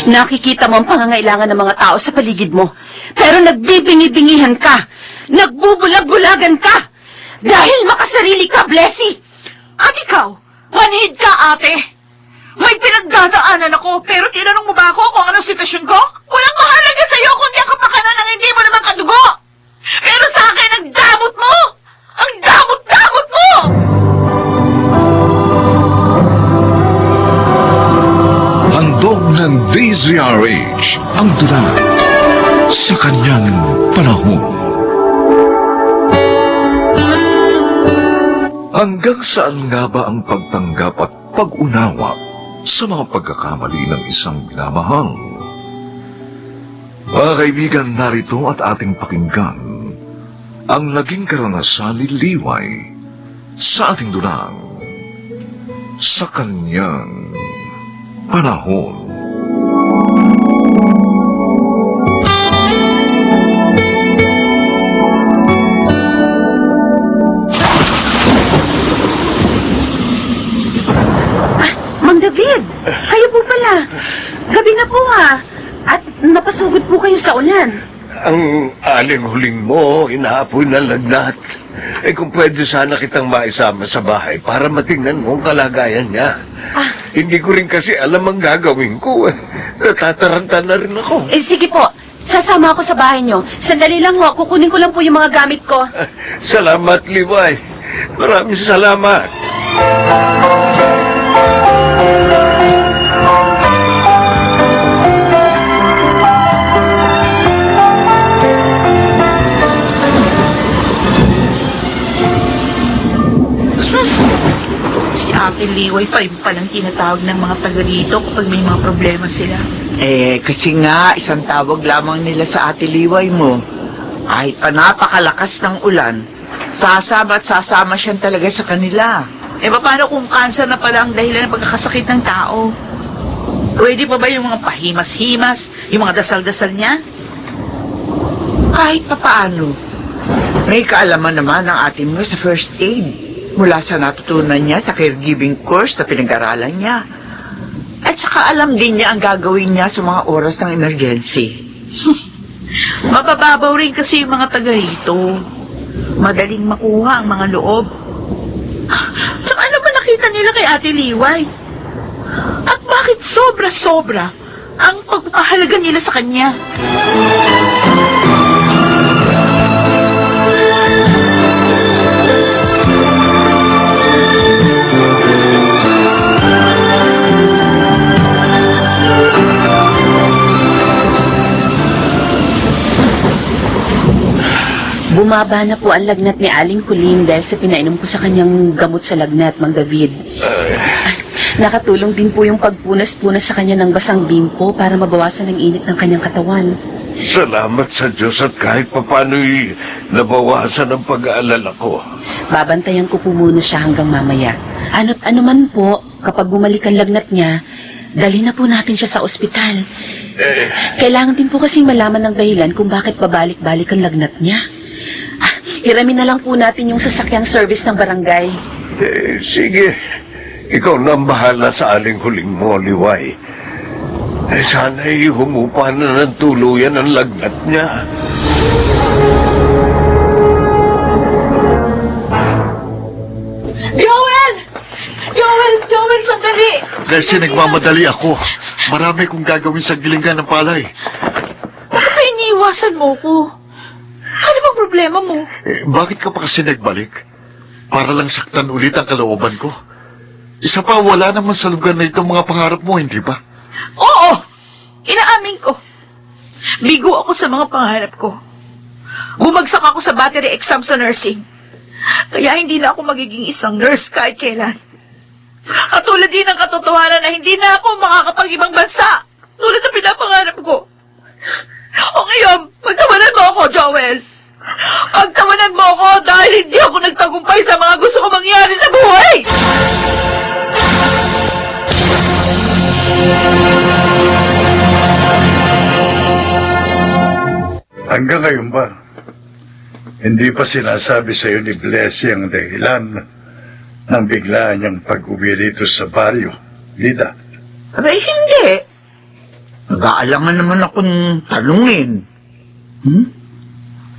Nakikita mo ang pangangailangan ng mga tao sa paligid mo. Pero nagbibingi-bingihan ka. Nagbubulag-bulagan ka. Dahil makasarili ka, Blessy. At ikaw, manhid ka, ate. May pinagdadaanan ako, pero tinanong mo ba ako kung anong sitwasyon ko? Walang mahalaga sa'yo kundi ang kapakanan ng hindi mo naman kadugo. Pero sa akin, ang damot mo! Ang damot-damot mo! Handog ng DZRH ang tula sa kanyang panahon. Hanggang saan nga ba ang pagtanggap at pag-unawa sa mga pagkakamali ng isang minamahal? Mga kaibigan, narito at ating pakinggan ang naging karanasan ni Liway sa ating dulang sa kanyang panahon. Mang David, kayo po pala. Gabi na po At napasugod po kayo sa ulan. Ang aling-huling mo, inaapoy ng lagnat. Kung pwede sana kitang maisama sa bahay para matingnan mo ang kalagayan niya. Hindi ko rin kasi alam ang gagawin ko. Natataranta na rin ako. Sige po, sasama ako sa bahay nyo. Sandali lang kukunin ko lang po yung mga gamit ko. Salamat, Liway. Maraming salamat. Si Ate Liway pa rin palang tinatawag ng mga taga rito kapag may mga problema sila. Kasi nga, isang tawag lamang nila sa Ate Liway mo. Kahit pa napakalakas ng ulan, sasama at sasama siya talaga sa kanila. Paano kung kanser na pala ang dahilan ng pagkakasakit ng tao? Pwede pa ba yung mga pahimas-himas, yung mga dasal-dasal niya? Kahit pa paano, may kaalaman naman ang ate mo sa first aid. Mula sa natutunan niya sa caregiving course na pinag-aralan niya. At saka alam din niya ang gagawin niya sa mga oras ng emergency. Mabababaw rin kasi yung mga taga rito. Madaling makuha ang mga loob. So ano ba nakita nila kay Ate Liway? At bakit sobra-sobra ang pagpapahalaga nila sa kanya? Bumaba na po ang lagnat ni Aling Kuling dahil sa pinainom ko sa kanyang gamot sa lagnat, Mang David. Nakatulong din po yung pagpunas-punas sa kanya ng basang bimpo para mabawasan ang init ng kanyang katawan. Salamat sa Diyos at kahit papano'y nabawasan ang pag-aalala ko. Babantayan ko po muna siya hanggang mamaya. Ano't ano man po, kapag bumalik ang lagnat niya, dalhin na po natin siya sa ospital. Kailangan din po kasing malaman ng dahilan kung bakit pabalik-balik ang lagnat niya. Hiramin na lang po natin yung sasakyang service ng barangay. Sige. Ikaw na ang bahala sa aling-huling mo, Liway. Sana'y humupa na ng tuluyan ang lagnat niya. Joel, sandali! Kasi nagmamadali ako. Marami kong gagawin sa gilingan ng palay. Bakit ba iniiwasan mo ko? Ano bang problema mo? Bakit ka pa kasi nagbalik? Para lang saktan ulit ang kalooban ko. Isa pa, wala naman sa lugar na itong mga pangarap mo, hindi ba? Oo! Inaamin ko. Bigo ako sa mga pangarap ko. Bumagsak ako sa battery exam sa nursing. Kaya hindi na ako magiging isang nurse kahit kailan. At tulad din ng katotohanan na hindi na ako makakapag-ibang bansa. Tulad ng pinapangarap ko. O ngayon, pagtawanan mo ako, Joel. Pagtawanan mo ako dahil hindi ako nagtagumpay sa mga gusto ko mangyari sa buhay. Hanggang ngayon ba, hindi pa sinasabi sa iyo ni Blessy ang dahilan ng biglaan niyang pag-uwi rito sa baryo, Lida? Abay, hindi. Nag-aalangan naman akong tanungin.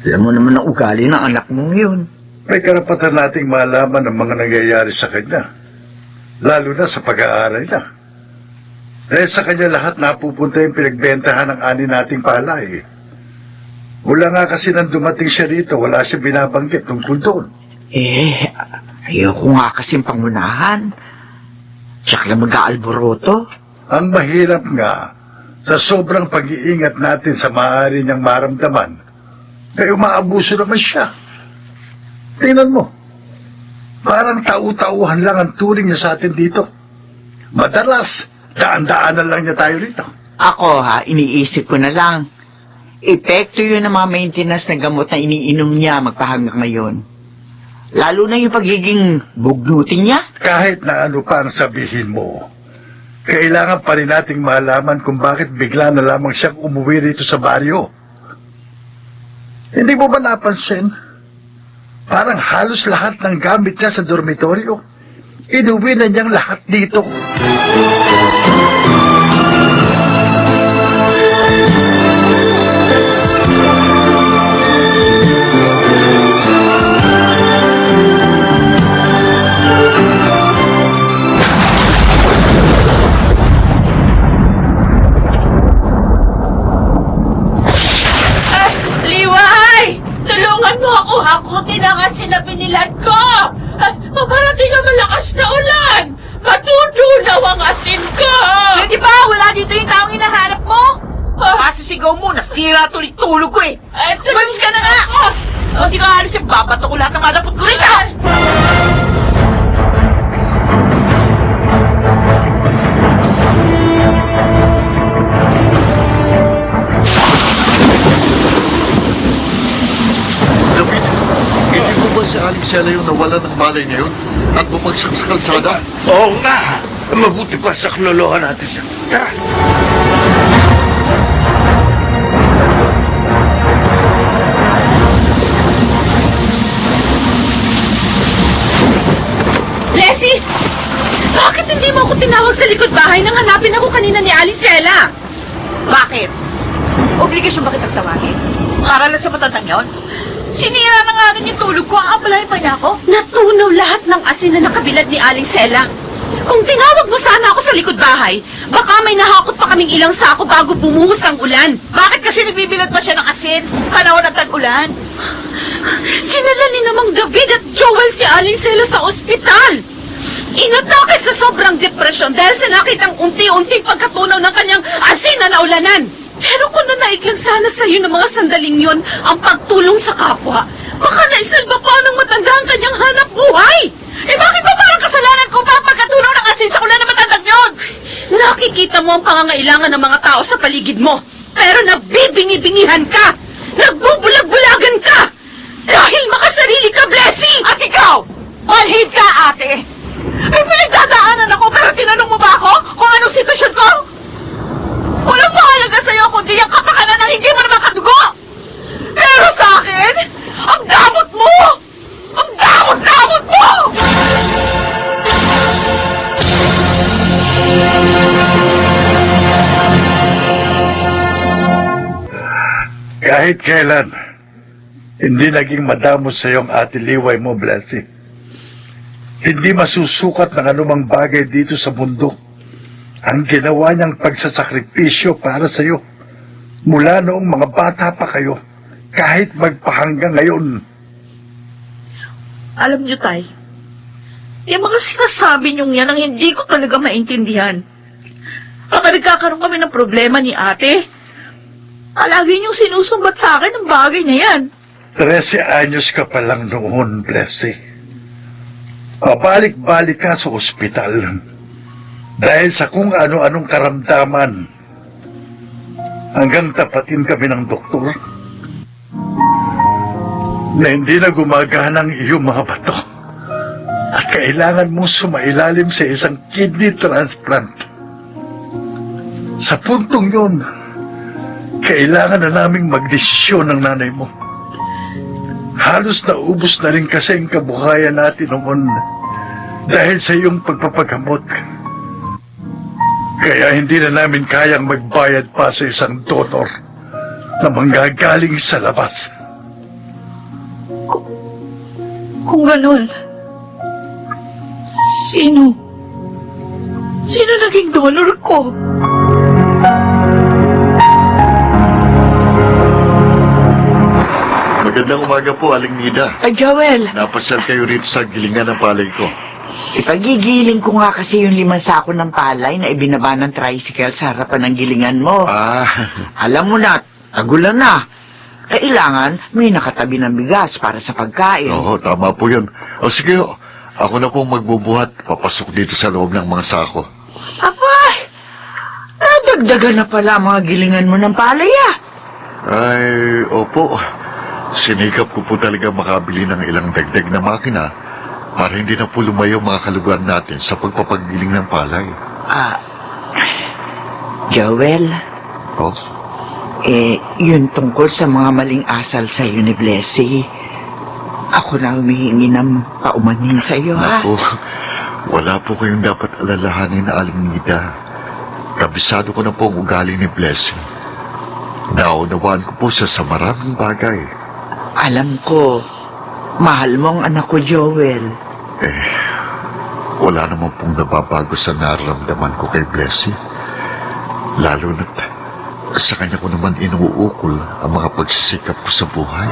Alam mo naman ang ugali ng anak mong yun. May karapatan nating malaman ang mga nangyayari sa kanya. Lalo na sa pag-aaral niya. Dahil sa kanya lahat napupunta yung pinagbentahan ng ani nating palay. Mula nga kasi nang dumating siya rito, wala siya binabanggit tungkol doon. Ayoko nga kasing pangunahan. Tsaka lang mag-aalboroto. Ang mahirap nga, sa sobrang pag-iingat natin sa maaari niyang maramdaman, kaya umaabuso naman siya. Tingnan mo, parang tau-tauhan lang ang turing niya sa atin dito. Madalas, daan-daanan lang niya tayo rito. Ako iniisip ko na lang. Epekto yun ng mga maintenance na gamot na iniinom niya magpahanggang ngayon. Lalo na yung pagiging bugnutin niya. Kahit na ano pa ang sabihin mo, kailangan pa rin nating malaman kung bakit bigla na lamang siyang umuwi rito sa baryo. Hindi mo ba napansin? Parang halos lahat ng gamit niya sa dormitoryo, inuwi na niyang lahat dito. Liway! Tulungan mo ako! Hakutin ang asin na binilan ko! Paparating ang malakas na ulan! Matutulaw ang asin ko! Di ba? Wala dito yung taong hinahanap mo? Masisigaw mo, nasira tuloy tulog ko eh! Umalis ka na nga! Hindi ka alis yung babato ko lahat ng madapot ko rito! David, hindi mo ba si Aling Sela yung nawala ng balay niya yun? At bumagsak sa kalsada? Oo nga. Mabuti pa sa klolohan natin siya. Tara. Leslie! Bakit hindi mo ako tinawag sa likod bahay nang hanapin ako kanina ni Alicela? Bakit? Obligasyon ba kitang tawagin? Para lang sa matandang yun? Sinira na nga nun yung tulog ko, aabalahin pa niya ako? Natunaw lahat ng asin na nakabilad ni Alicela. Kung tinawag mo sana ako sa likod bahay, baka may nahakot pa kaming ilang sako bago bumuhos ang ulan. Bakit kasi nagbibilad pa siya ng asin? Panahon ng tag-ulan? Dinala ni namang David at Joel si Alicela sa ospital. Inatake sa sobrang depresyon dahil sa nakitang unti-unting pagkatunaw ng kanyang asin na naulanan. Pero kung nanaig lang sana sa'yo ng mga sandaling yon ang pagtulong sa kapwa, baka naisalba pa ng matanda ang kanyang hanap buhay. Eh bakit ba parang kasalanan ko pa pagkatunaw ng asin sa ulan na matandang yun? Nakikita mo ang pangangailangan ng mga tao sa paligid mo, pero nagbibingi-bingihan ka! Nagbubulag-bulagan ka! Dahil makasarili ka, Blessing! At ikaw, manhid ka ate! May pinagdadaanan ako pero tinanong mo ba ako kung anong sitwasyon ko? Walang mahalaga sa'yo kundi ang kapakanan ng hindi mo naman kadugo! Pero sa akin, ang damot mo! Ang damot-damot mo! Kahit kailan, hindi naging madamot sa iyong ate Liway mo, Blessing. Hindi masusukat ng anumang bagay dito sa mundo ang ginawa niyang pagsasakripisyo para sa iyo. Mula noong mga bata pa kayo, kahit magpahanggang ngayon. Alam niyo, Tay, yung mga sinasabi niyong yan ang hindi ko talaga maintindihan. Kapag nagkakaroon kami ng problema ni ate, palagi niyong sinusumbat sa akin ang bagay na yan. 13 anyos ka pa lang noon, Blessing. Pabalik-balik ka sa ospital dahil sa kung ano-anong karamdaman hanggang tapatin kami ng doktor na hindi na gumagana ang iyong mga bato at kailangan mong sumailalim sa isang kidney transplant. Sa puntong yun, kailangan na naming magdesisyon ng nanay mo. Halos naubos na rin kasi ang kabuhayan natin noon dahil sa iyong pagpapagamot. Kaya hindi na namin kayang magbayad pa sa isang donor na manggagaling sa labas. Kung ganun, sino naging donor ko? Magandang umaga po, Aling Nida. Ay, Joel, Napasal kayo rito sa gilingan ng palay ko. ipagigiling ko nga kasi yung 5 sako ng palay na ibinaba ng tricycle sa harapan ng gilingan mo. Alam mo na, tagulan na. Kailangan may nakatabi ng bigas para sa pagkain. Oo, tama po yun. O sige, ako na pong magbubuhat. Papasok dito sa loob ng mga sako. Abay, nadagdagan na pala ang mga gilingan mo ng palay ah. Ay, opo. Sinikap ko po talaga makabili ng ilang dagdag na makina para hindi na po lumayo mga kalugar natin sa pagpapagiling ng palay. Joel, Oh? yun tungkol sa mga maling asal sa iyo ni Blessy. Ako na humihingi ng paumanhin sa iyo, ha? Naku, wala po kayong dapat alalahanin na Aling Nida. Kabisado ko na po ang ugali ni Blessing. Naunawaan ko po siya sa maraming bagay. Alam ko, mahal mo ang anak ko, Joel. Wala naman pong nababago sa nararamdaman ko kay Blessing. Lalo na't sa kanya ko naman inuukol ang mga pagsisikap ko sa buhay.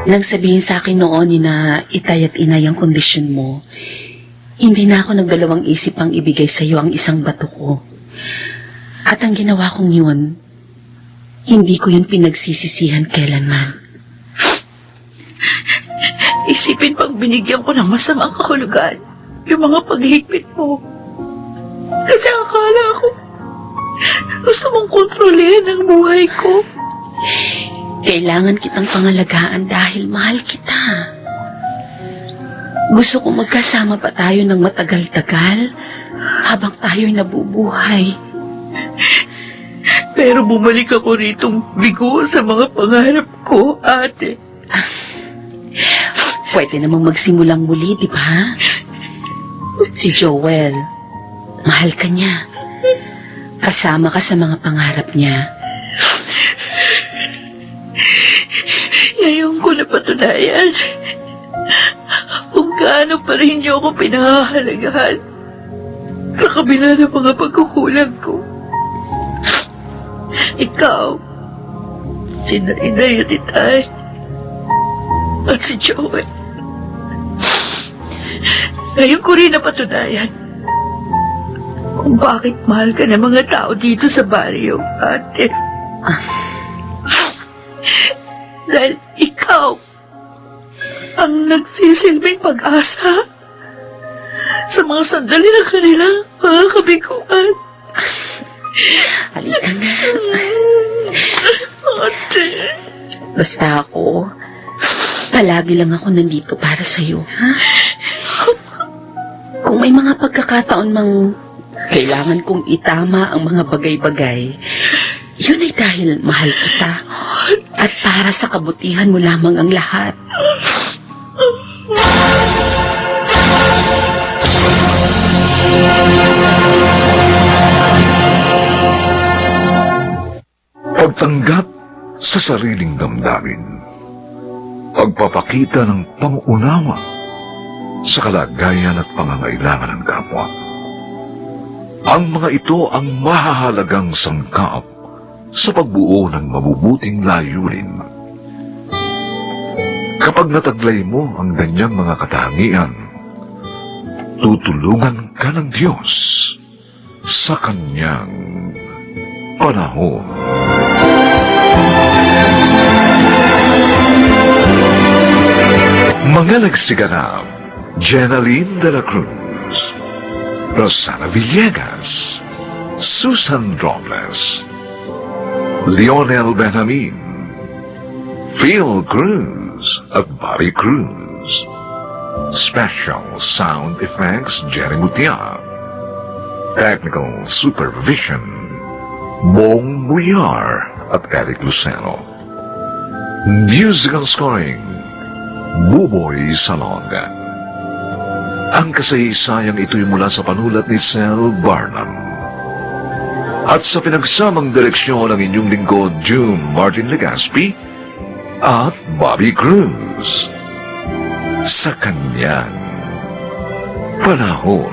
Nang sabihin sa akin noon ni na itay at inay ang kondisyon mo, hindi na ako nagdalawang isip ang ibigay sa iyo ang isang bato ko. At ang ginawa kong yun, hindi ko yun pinagsisisihan kailanman. Isipin pang binigyan ko ng masamang kahulugan yung mga paghigpit mo. Kasi akala ko, gusto mong kontrolin ang buhay ko. Kailangan kitang pangalagaan dahil mahal kita. Gusto kong magkasama pa tayo ng matagal-tagal habang tayo'y nabubuhay. Pero bumalik ako ritong bigo sa mga pangarap ko, ate. Pwede namang magsimulang muli, di ba? Si Joel, mahal ka niya. Kasama ka sa mga pangarap niya. Ngayon ko napatunayan kung gaano pa rin niyo ako pinahahalagahan sa kabila ng mga pagkukulang ko. Ikaw, si Inay at Itay, at si Joel. Ngayon ko rin napatunayan kung bakit mahal ka ng mga tao dito sa baryo, ate. Dahil ikaw ang nagsisilbing pag-asa sa mga sandali ng kanilang mga kabiguan. Halika na. Ate. Basta ako, palagi lang ako nandito para sa'yo, ha? Kung may mga pagkakataon mang kailangan kong itama ang mga bagay-bagay, yun ay dahil mahal kita. At para sa kabutihan mo lamang ang lahat. Pagtanggap sa sariling damdamin. Pagpapakita ng pangunawa sa kalagayan at pangangailangan ng kapwa. Ang mga ito ang mahahalagang sangkap sa pagbuo ng mabubuting layunin. Kapag nataglay mo ang ganyang mga katangian, tutulungan ka ng Diyos sa kanyang panahon. Mga nagsiganap, Jenaline de la Cruz, Rosana Villegas, Susan Robles, Lionel Benjamin, Phil Cruz at Bobby Cruz. Special Sound Effects, Jerry Mutia. Technical Supervision, Bong Buyar at Eric Luceno. Musical Scoring, Buboy Salong. Ang kasaysayang ito'y mula sa panulat ni Sel Barnum. At sa pinagsamang direksyon ng inyong lingkod, June Martin Legaspi at Bobby Cruz. Sa kanyang panahon.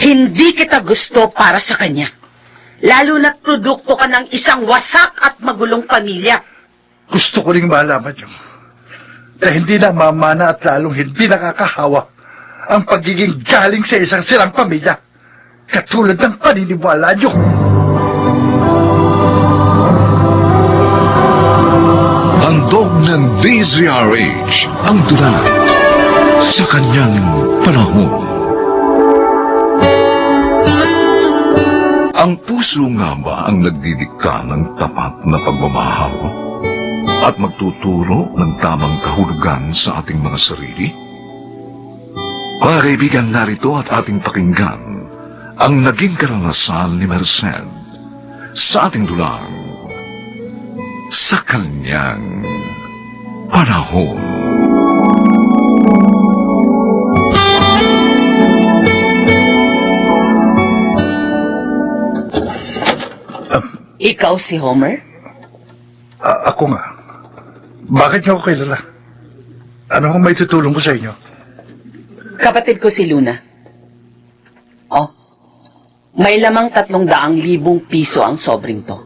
Hindi kita gusto para sa kanya. Lalo na't produkto ka ng isang wasak at magulong pamilya. Gusto ko ring malaman nyo na hindi na mamana at lalong hindi nakakahawa ang pagiging galing sa isang sirang pamilya. Katulad ng paniniwala nyo. Handog ng DZRH ang tula sa kanyang panahon. Ang puso nga ba ang nagdidikta ng tapat na pagmamahal at magtuturo ng tamang kahulugan sa ating mga sarili? Mga kaibigan, narito at ating pakinggan ang naging karanasan ni Merced sa ating dulang sa kanyang panahon. Ikaw si Homer? Ako nga. Bakit niyo ako kilala? Ano kung may tutulong ko sa inyo? Kapatid ko si Luna. Oh, may lamang 300,000 piso ang sobring to.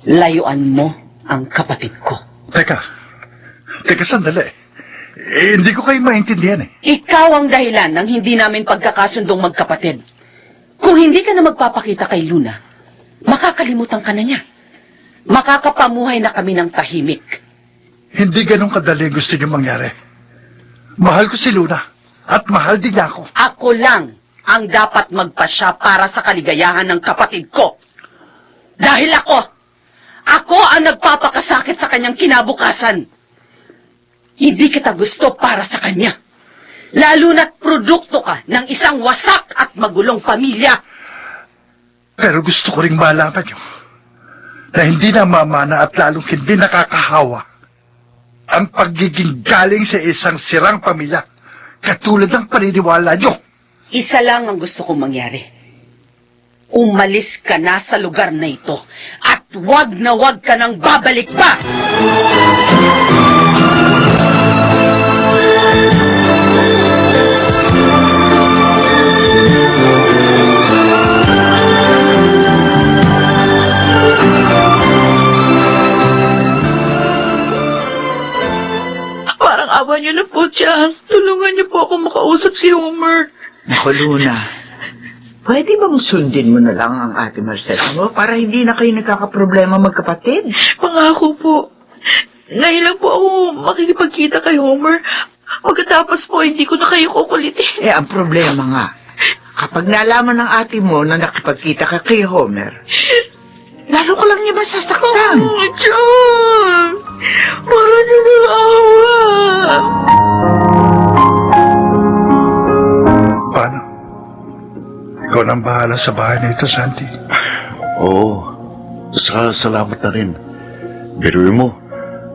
Layuan mo ang kapatid ko. Teka sandali. Hindi ko kayo maintindihan eh. Ikaw ang dahilan ng hindi namin pagkakasundong magkapatid. Kung hindi ka na magpapakita kay Luna, makakalimutan ka na niya. Makakapamuhay na kami ng tahimik. Hindi ganun kadali ang gusto niyo mangyari. Mahal ko si Luna at mahal din niya ako. Ako lang ang dapat magpasya para sa kaligayahan ng kapatid ko. Dahil ako ang nagpapakasakit sa kanyang kinabukasan. Hindi kita gusto para sa kanya. Lalo na't produkto ka ng isang wasak at magulong pamilya. Pero gusto ko ring malaman niyo na hindi na mamana at lalong hindi nakakahawa ang pagiging galing sa isang sirang pamilya katulad ng paniniwala niyo. Isa lang ang gusto kong mangyari. Umalis ka na sa lugar na ito at wag na wag ka nang babalik pa! Parang awa niyo na po, Chang. Tulungan niyo po ako makausap si Homer. Naku, Luna. Pwede bang sundin mo na lang ang ate Marcel mo para hindi na kayo nagkakaproblema magkapatid? Pangako po. Ngayon lang po ako makikipagkita kay Homer. Pagkatapos po, hindi ko na kayo kukulitin. Ang problema nga, kapag nalaman ng ate mo na nakipagkita ka kay Homer, lalo ko lang niya masasaktan. Oh, Chang! Para niyo ng awa. Paano? Ikaw nang bahala sa bahay na ito, Santi. Oo. Salamat na rin. Biruin mo,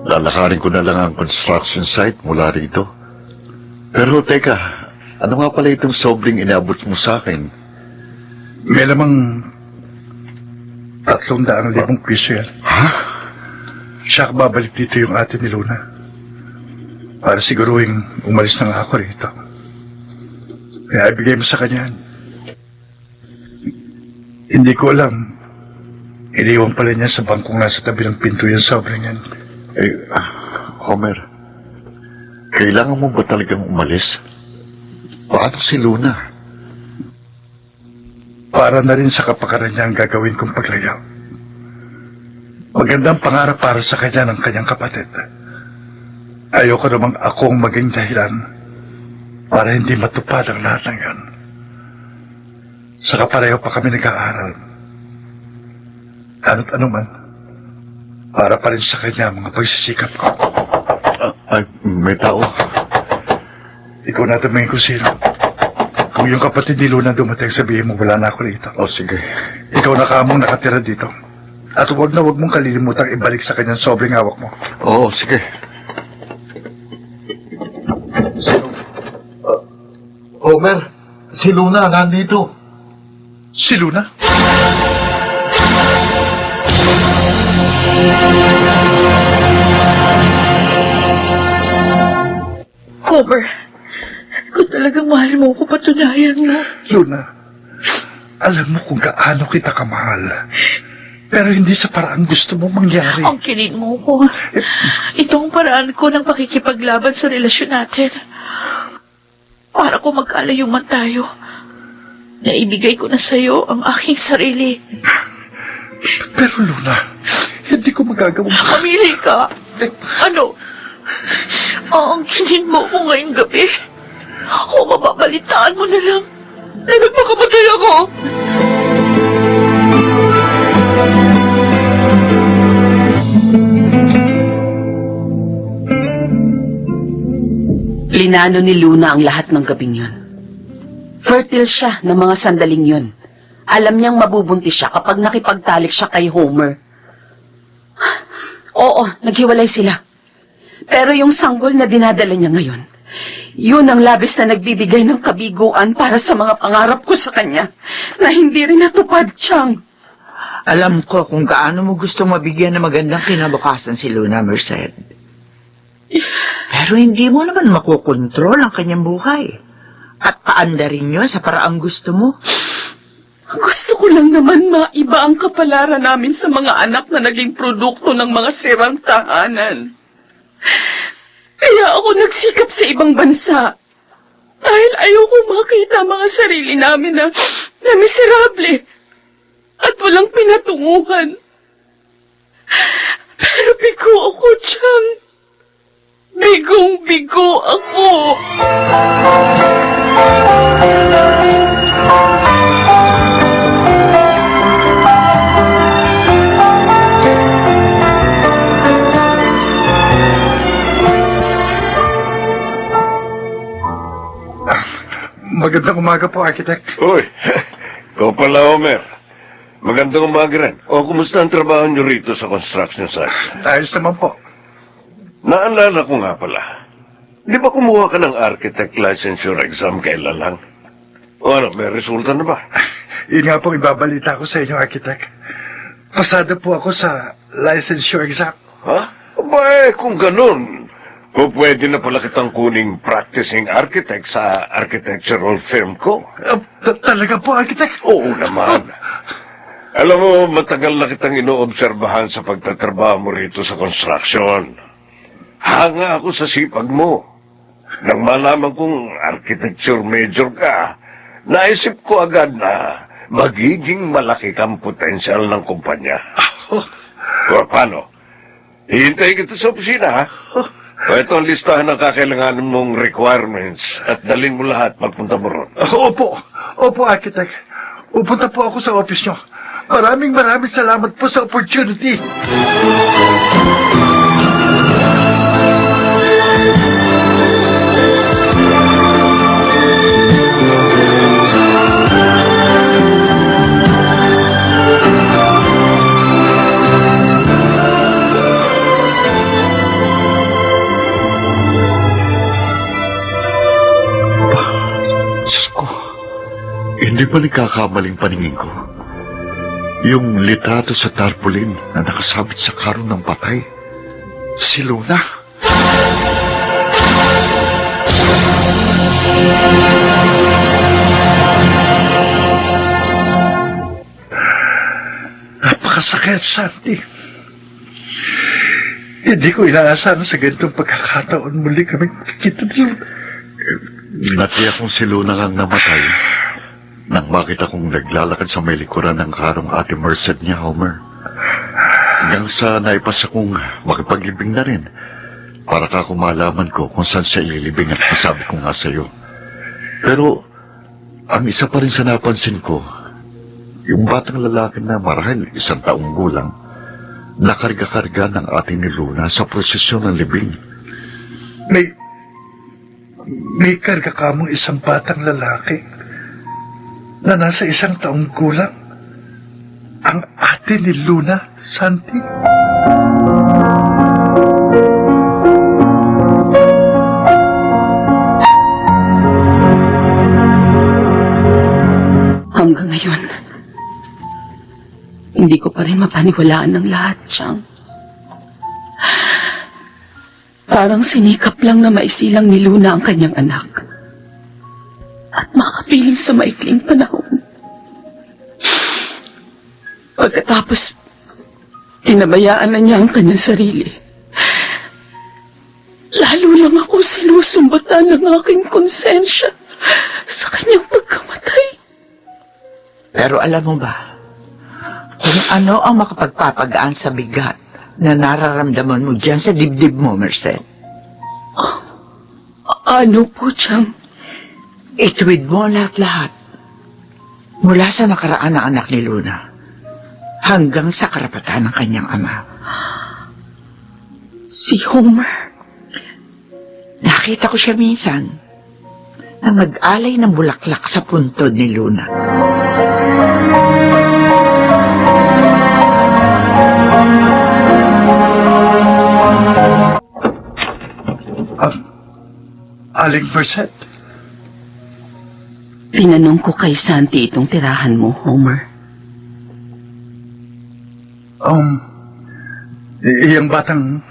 lalakarin ko na lang ang construction site mula rito. Pero teka, ano nga pala itong sobrang inaabot mo sa akin? May lamang 300,000 piso yan. Ha? Siya babalik dito yung ate ni Luna. Para siguruhin umalis na nga ako rito. Kaya ibigay mo sa kanya yan. Hindi ko alam. Iniwan pala niya sa bangkong nasa tabi ng pinto yung sobrang yan. Homer, kailangan mo ba talagang umalis? Paano si Luna? Para na rin sa kapakanan niya ang gagawin kong paglayaw. Magandang pangarap para sa kanya ng kanyang kapatid. Ayoko namang akong maging dahilan para hindi matupad ang lahat ng yan. Saka pareho pa kami nag-aaral. Ano't ano man, para pa rin sa kanya mga pagsisikap ko. Ay, may tao. Ikaw na tumingin kung sino. Kung yung kapatid ni Luna dumating, sabihin mo wala na ako rito. Oh, sige. Ikaw na kamong nakatira dito. At huwag na huwag mong kalilimutang ibalik sa kanyang sobrang hawak mo. Oo, sige. Homer, si Luna nandito. Si Luna? Homer, kung talagang mahal mo ko, patunayan mo. Luna, alam mo kung gaano kita kamahal. Pero hindi sa paraan gusto mo mangyari. Ang kinin mo ko. Itong paraan ko ng pakikipaglaban sa relasyon natin. Para kung magkalayo man tayo, naibigay ko na sa'yo ang aking sarili. Pero Luna, hindi ko magagawa. Mamili ka. Ano? Ang kinin mo ko ngayong gabi. O mababalitaan mo na lang na nagpakamatay ako. Linano ni Luna ang lahat ng gabing yun. Fertile siya ng mga sandaling yun. Alam niyang mabubuntis siya kapag nakipagtalik siya kay Homer. Oo, naghiwalay sila. Pero yung sanggol na dinadala niya ngayon, yun ang labis na nagbibigay ng kabiguan para sa mga pangarap ko sa kanya na hindi rin natupad, Chang. Alam ko kung gaano mo gusto mabigyan ng magandang kinabukasan si Luna, Merced. Pero hindi mo naman makokontrol ang kanyang buhay. At paandarin niyo sa paraang gusto mo. Gusto ko lang naman maiba ang kapalaran namin sa mga anak na naging produkto ng mga sirang tahanan. Kaya ako nagsikap sa ibang bansa. Dahil ayoko makita mga sarili namin na miserable at walang pinatunguhan. Pero bigo ako, Chang. Bigong-bigo ako. Magandang umaga po, Architect. Uy, ikaw pala, Homer. Magandang umaga rin. O, kumusta ang trabaho niyo rito sa construction site? Ayos naman po. Naalala ko nga pala. Di ba kumuha ka ng architect licensure exam kailan lang? O ano, may resulta na ba? Yun nga po ibabalita ko sa inyo, Architect. Pasado po ako sa licensure exam. Ha? Aba kung ganun, pwede na pala kitang kuning practicing architect sa architectural firm ko. Talaga po, Architect? Oo naman. Alam mo, matagal na kitang inoobserbahan sa pagtatrabaho mo rito sa construction. Hanga ako sa sipag mo. Nang malaman kong architecture major ka, naisip ko agad na magiging malaki kang potensyal ng kumpanya. O paano? Hihintayin kita sa opisina, ha? O ito ang listahan ng kakailanganan mong requirements at dalhin mo lahat pagpunta mo ron. Opo, Architect. Upunta po ako sa office nyo. Maraming salamat po sa opportunity. Diyos ko, hindi ba nagkakamaling paningin ko? Yung litrato sa tarpaulin na nakasabit sa karong ng patay, si Luna. Napakasakit, Santi. Hindi ko inaasahan sa ganitong pagkakataon muli kami makikita ni Luna. Natiyak kong si Luna ang namatay nang makita kong naglalakad sa may likuran ng karong Ate Merced niya, Homer. Hanggang sa naipasa kong makipaglibing na rin para ka kumalaman ko kung saan siya ililibing at masabi ko nga sa'yo. Pero ang isa pa rin sa napansin ko, yung batang lalaki na marahil 1 taong gulang, nakarga-karga ng ating ni Luna sa prosesyon ng libing. may karga ka mong isang batang lalaki na nasa 1 taong gulang. Ang ate ni Luna, Santi. Hanggang ngayon, hindi ko pa rin mapaniwalaan ng lahat, Chang. Parang sinikap lang na maisilang ni Luna ang kanyang anak. At makapiling sa maikling panahon. Pagkatapos, inabayaan na niya ang kanyang sarili. Lalo lang ako sinusumbatan ng aking konsensya sa kanyang pagkamatay. Pero alam mo ba, kung ano ang makapagpapagaan sa bigat na nararamdaman mo dyan sa dibdib mo, Merced? Ano po, Chang? Ituwid mo ang lahat-lahat. Mula sa nakaraan ng anak ni Luna, hanggang sa karapatan ng kanyang ama. Si Homer. Nakita ko siya minsan na mag-alay ng bulaklak sa puntod ni Luna. Aling Merced. Tinanong ko kay Santi itong tirahan mo, Homer. Iyang batang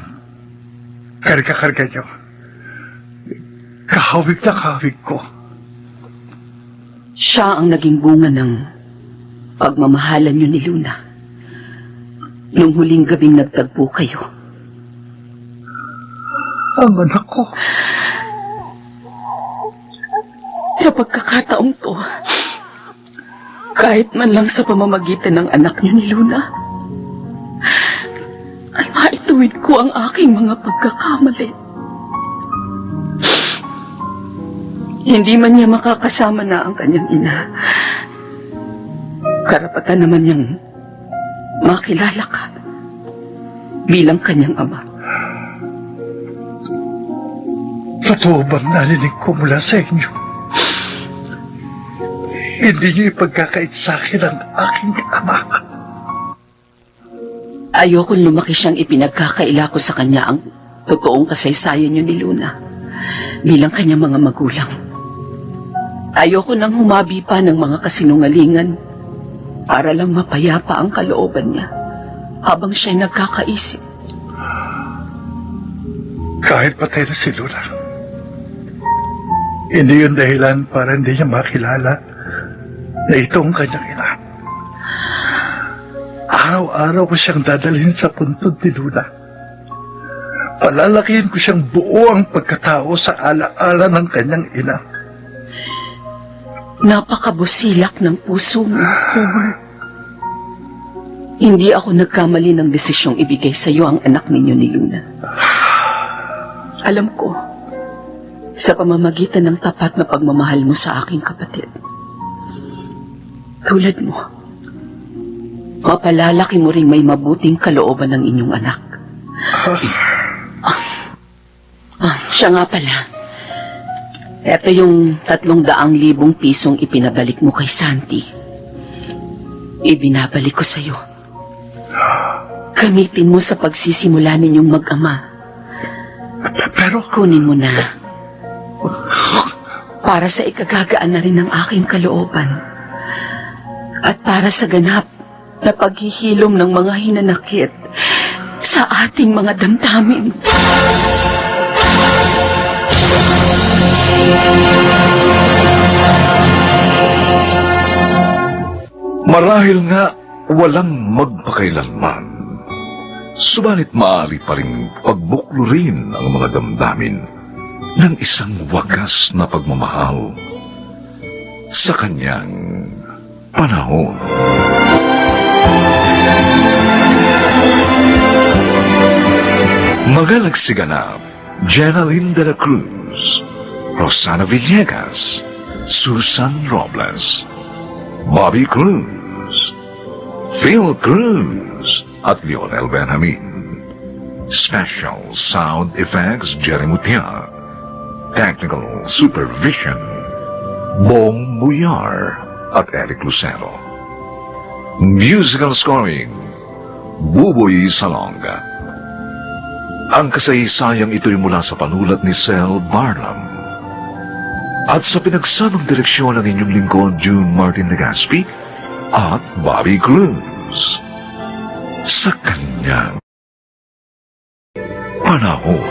karga-karga niyo. Kahawig na kahawig ko. Siya ang naging bunga ng pagmamahalan niyo ni Luna. Nung huling gabing nagtagpo kayo. Ang anak ko. Sa pagkakataong to, kahit man lang sa pamamagitan ng anak niyo ni Luna, ay maituwid ko ang aking mga pagkakamali. Hindi man niya makakasama na ang kanyang ina. Karapatan naman niyang makilala ka bilang kanyang ama. Totoo bang narinig ko mula sa inyo? Hindi niyo ipagkakait sa akin ang aking ama. Ayokong lumaki siyang ipinagkakaila ko sa kanya ang totoong kasaysayan niyo ni Luna bilang kanyang mga magulang. Ayoko nang humabi pa ng mga kasinungalingan para lang mapayapa ang kalooban niya habang siya'y nagkakaisip. Kahit patay na si Luna, hindi yun dahilan para hindi niya makilala na ito ang kanyang ina. Araw-araw ko siyang dadalhin sa puntod ni Luna. Palalakihin ko siyang buo ang pagkatao sa alaala ng kanyang ina. Napakabusilak ng puso mo, Homer. Hindi ako nagkamali ng desisyong ibigay sa iyo ang anak ninyo ni Luna. Alam ko, sa pamamagitan ng tapat na pagmamahal mo sa aking kapatid. Tulad mo, mapalalaki mo ring may mabuting kalooban ng inyong anak. Siya nga pala. Ito yung 300,000 pisong ipinabalik mo kay Santi. Ibinabalik ko sa'yo. Gamitin mo sa pagsisimula ninyong mag-ama. Pero Kunin mo na. Para sa ikagagaan na rin ng aking kalooban. At para sa ganap na paghihilom ng mga hinanakit sa ating mga damdamin. Marahil nga walang magpakailanman, subalit maaari pa rin pagbuklurin ang mga damdamin ng isang wagas na pagmamahal sa kanyang panahon. Mga nagsiganap, Jenaline de la Cruz, Rosana Villegas, Susan Robles, Bobby Cruz, Phil Cruz at Lionel Benjamin. Special Sound Effects, Jerry Mutia. Technical Supervision, Bong Muyar at Eric Lucero. Musical Scoring, Buboy Salonga. Ang kasaysayang ito'y mula sa panulat ni Sel Barlam. At sa pinagsamang direksyon ng inyong lingkod, June Martin Legaspi at Bobby Cruz. Sa kanyang panahon.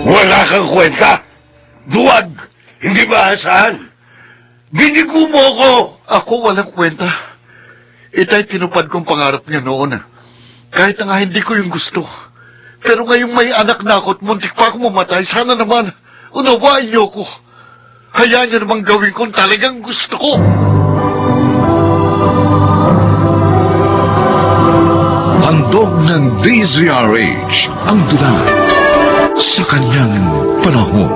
Wala kang kwenta. Duwag. Hindi maasahan. Binigo mo ko. Ako walang kwenta. Ita'y tinupad kong pangarap niya noon. Kahit na nga hindi ko yung gusto. Pero ngayong may anak na ako at muntik pa akong mamatay, sana naman unawain niyo ko. Hayaan niyo namang gawin kung talagang gusto ko. Handog ng DZRH ang dula sa kanyang panahon.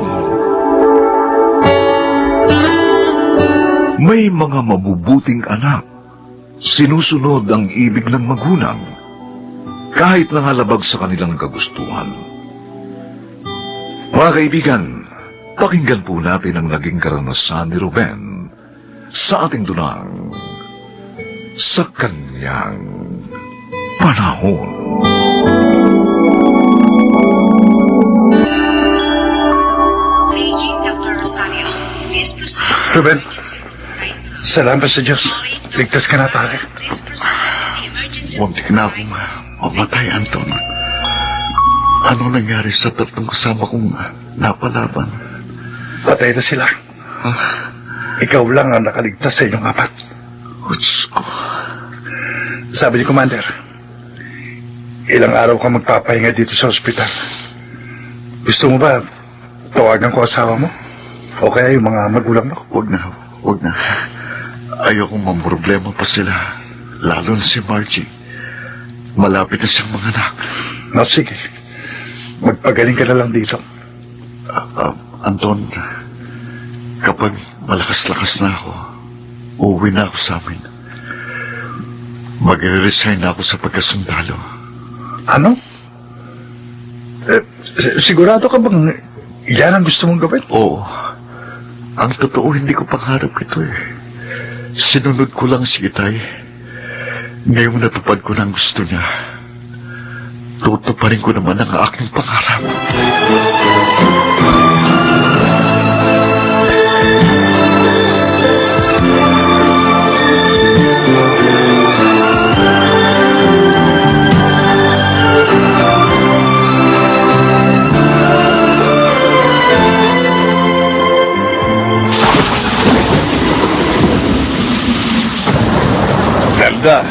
May mga mabubuting anak, sinusunod ang ibig ng magulang, kahit nangalabag sa kanilang kagustuhan. Mga kaibigan, pakinggan po natin ang naging karanasan ni Ruben sa ating dulang sa kanyang panahon. Paging Dr. Rosario, please proceed. Ruben, salamat sa Diyos. Ligtas ka na, pare. Please proceed to the emergency room. Muntik na akong mamatay, Anton. Ano nangyari sa tatlong kasama kong napalaban? Patay na sila. ikaw lang ang nakaligtas sa inyong apat. Oh, Diyos ko. Sabi ni Commander, ilang araw ka magpapahinga dito sa ospital. Gusto mo ba tawagan ko asawa mo? O kaya yung mga magulang mo? Huwag na. Ayokong mamroblema pa sila. Lalo na si Margie. Malapit na siyang manganak. No, sige. Magpagaling ka na lang dito. Anton, kapag malakas-lakas na ako, uuwi na ako sa amin. Mag-resign na ako sa pagkasundalo. Ano? Sigurado ka bang yan ang gusto mong gawin? Oo. Ang totoo, hindi ko pangarap ito eh. Sinunod ko lang si Itay. Ngayong natupad ko ng gusto niya, tutuparin ko naman ang aking pangarap. Nelda,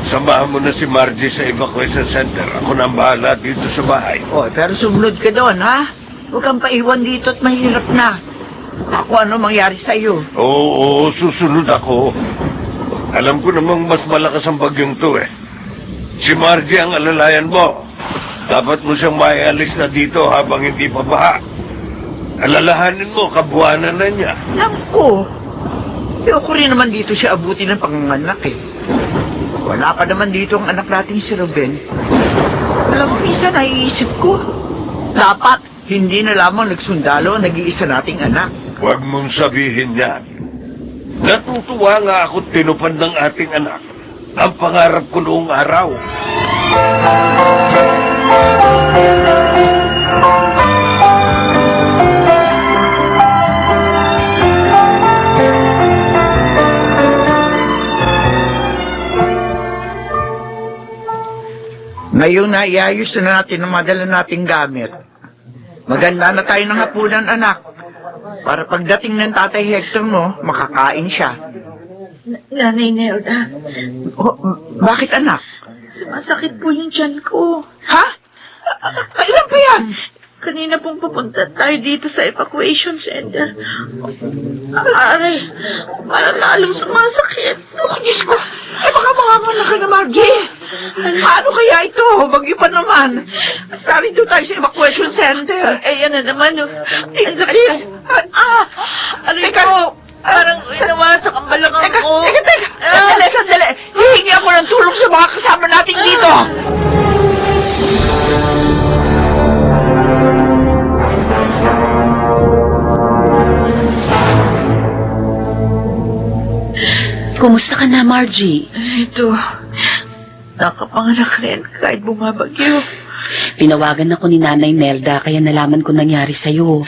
samahan mo na si Margie sa evacuation center. Ako na ang bahala dito sa bahay. Oh, pero sumunod ka doon, ha? Huwag kang paiwan dito at mahirap na. Ako ano mangyari sa'yo? Oo, susunod ako. Alam ko namang mas malakas ang bagyong to eh. Si Margie ang alalayan mo. Dapat mo siyang maialis na dito habang hindi pa baha. Alalahanin mo, kabuhanan na niya. Alam ko. Ayoko rin naman dito siya abutin ng panganganak eh. Wala pa naman dito ang anak nating si Ruben. Alam mo, minsan naiisip ko, dapat hindi na lamang nagsundalo ang nag-iisa nating anak. Huwag mong sabihin yan. Natutuwa nga ako tinupad ng ating anak. Ang pangarap ko noong araw. Ngayong naiayos na natin ang madala nating gamit. Maganda na tayo ng hapunan, anak. Para pagdating ng Tatay Hector mo, makakain siya. Nanay Nelda, Bakit, anak? sumasakit po yung tiyan ko. Ha? Kailan pa yan? Kanina pong pupunta tayo dito sa evacuation center. Aray, parang lalong sumasakit. Oh, Diyos ko! Ay, baka manganganak ka na, Margie! Paano kaya ito? Bagyo pa naman. Narito tayo sa evacuation center. Eh, yan na naman. Ang sakit. Aray ko, parang inawasak ang balakang Teka, ko. teka! Sandali! Hihingi ako ng tulong sa mga kasama natin dito! Kumusta ka na, Margie? Ito, nakapanganak rin kahit bumabagyo. Pinawagan ako ni Nanay Nelda kaya nalaman ko nangyari sa'yo.